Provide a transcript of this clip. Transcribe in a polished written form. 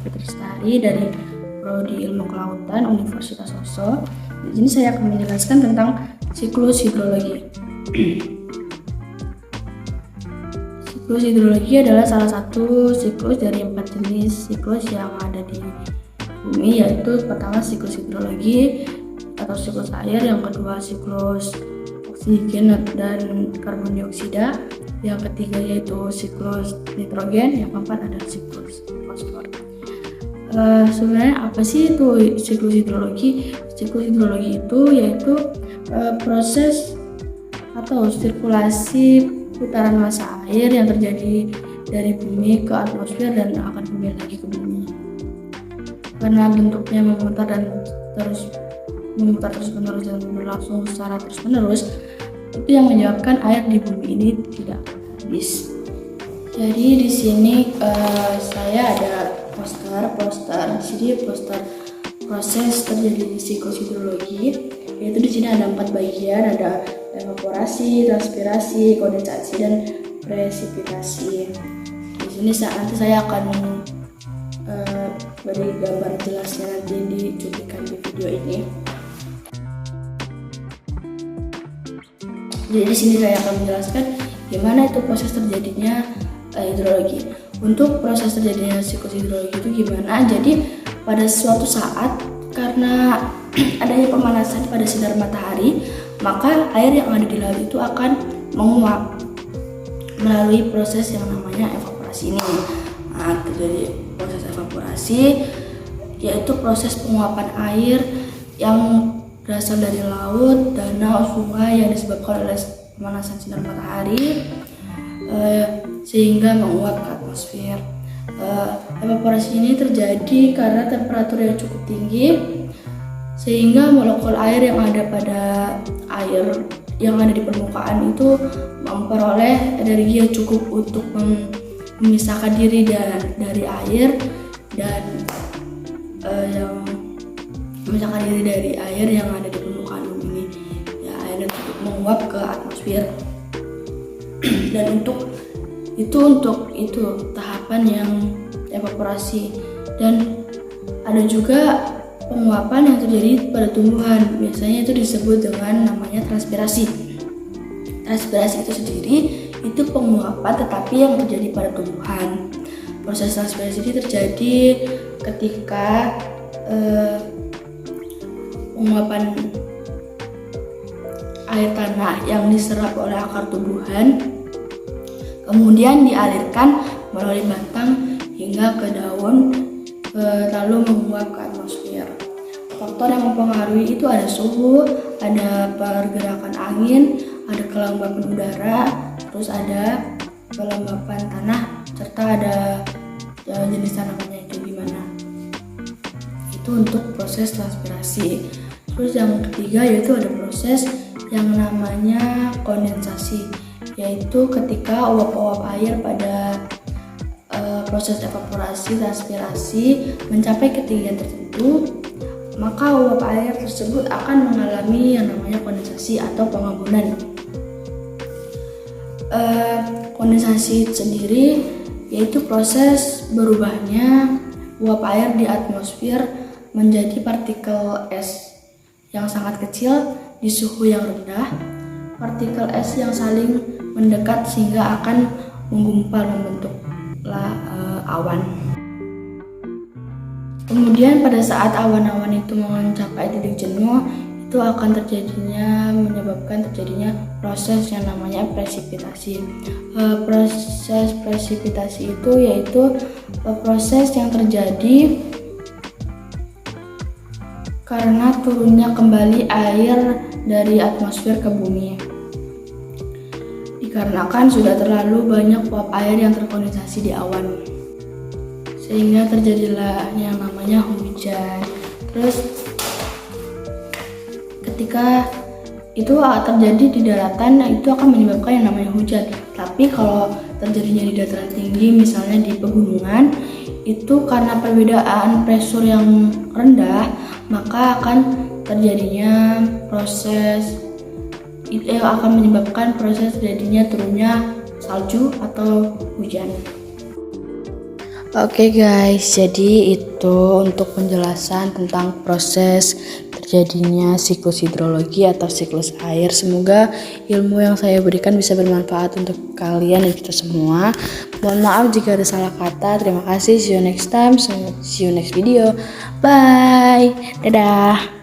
Fitristari dari Prodi Ilmu Kelautan Universitas Solo. Di sini saya akan menjelaskan tentang siklus hidrologi. Siklus hidrologi adalah salah satu siklus dari 4 jenis siklus yang ada di bumi, yaitu pertama siklus hidrologi atau siklus air, yang kedua siklus oksigen dan karbon dioksida, yang ketiga yaitu siklus nitrogen, yang keempat adalah siklus fosfor. Sebenarnya apa sih itu siklus hidrologi? Siklus hidrologi itu yaitu proses atau sirkulasi putaran massa air yang terjadi dari bumi ke atmosfer dan akan kembali lagi ke bumi. Karena bentuknya memutar terus menerus dan berlangsung secara terus menerus, itu yang menyebabkan air di bumi ini tidak habis. Jadi di sini saya ada poster. Di sini poster proses terjadi siklus hidrologi, yaitu di sini ada 4 bagian, ada evaporasi, transpirasi, kondensasi, dan presipitasi. Di sini nanti saya akan beri gambar jelasnya nanti dicuplikan di video ini. Jadi di sini saya akan menjelaskan gimana itu proses terjadinya hidrologi. Untuk proses terjadinya siklus hidrologi itu gimana? Jadi pada suatu saat karena adanya pemanasan pada sinar matahari, maka air yang ada di laut itu akan menguap melalui proses yang namanya evaporasi ini. Nah, terjadi proses evaporasi yaitu proses penguapan air yang berasal dari laut, danau, sungai yang disebabkan oleh pemanasan sinar matahari sehingga menguap ke atmosfer. Evaporasi ini terjadi karena temperatur yang cukup tinggi sehingga molekul air yang ada pada air yang ada di permukaan itu memperoleh energi yang cukup untuk memisahkan diri dari air dan yang memisahkan diri dari air yang ada di permukaan bumi ini. Ya, airnya cukup menguap ke atmosfer. Dan untuk itu tahapan yang evaporasi. Dan ada juga penguapan yang terjadi pada tumbuhan. Biasanya itu disebut dengan namanya transpirasi. Transpirasi itu sendiri itu penguapan tetapi yang terjadi pada tumbuhan. Proses transpirasi ini terjadi ketika penguapan air tanah yang diserap oleh akar tumbuhan kemudian dialirkan melalui batang hingga ke daun lalu menguap ke atmosfer. Faktor yang mempengaruhi itu ada suhu, ada pergerakan angin, ada kelembapan udara, terus ada kelembapan tanah, serta ada jenis tanamannya itu gimana. Itu untuk proses transpirasi. Terus yang ketiga yaitu ada proses yang namanya kondensasi, yaitu ketika uap-uap air pada proses evaporasi transpirasi mencapai ketinggian tertentu, maka uap air tersebut akan mengalami yang namanya kondensasi atau pengambunan. Kondensasi sendiri yaitu proses berubahnya uap air di atmosfer menjadi partikel es yang sangat kecil di suhu yang rendah. Partikel es yang saling mendekat sehingga akan menggumpal membentuklah awan. Kemudian pada saat awan-awan itu mencapai titik jenuh, itu akan menyebabkan terjadinya proses yang namanya presipitasi. Proses presipitasi itu yaitu proses yang terjadi karena turunnya kembali air dari atmosfer ke bumi. Dikarenakan sudah terlalu banyak uap air yang terkondensasi di awan, sehingga terjadilah yang namanya hujan. Terus ketika itu terjadi di daratan, itu akan menyebabkan yang namanya hujan. Tapi kalau terjadinya di dataran tinggi, misalnya di pegunungan, itu karena perbedaan pressure yang rendah, maka akan terjadinya proses itu akan menyebabkan proses terjadinya turunnya salju atau hujan. Oke guys, jadi itu untuk penjelasan tentang proses terjadinya siklus hidrologi atau siklus air. Semoga ilmu yang saya berikan bisa bermanfaat untuk kalian dan kita semua. Mohon maaf jika ada salah kata. Terima kasih. See you next time. See you next video. Bye. Dadah.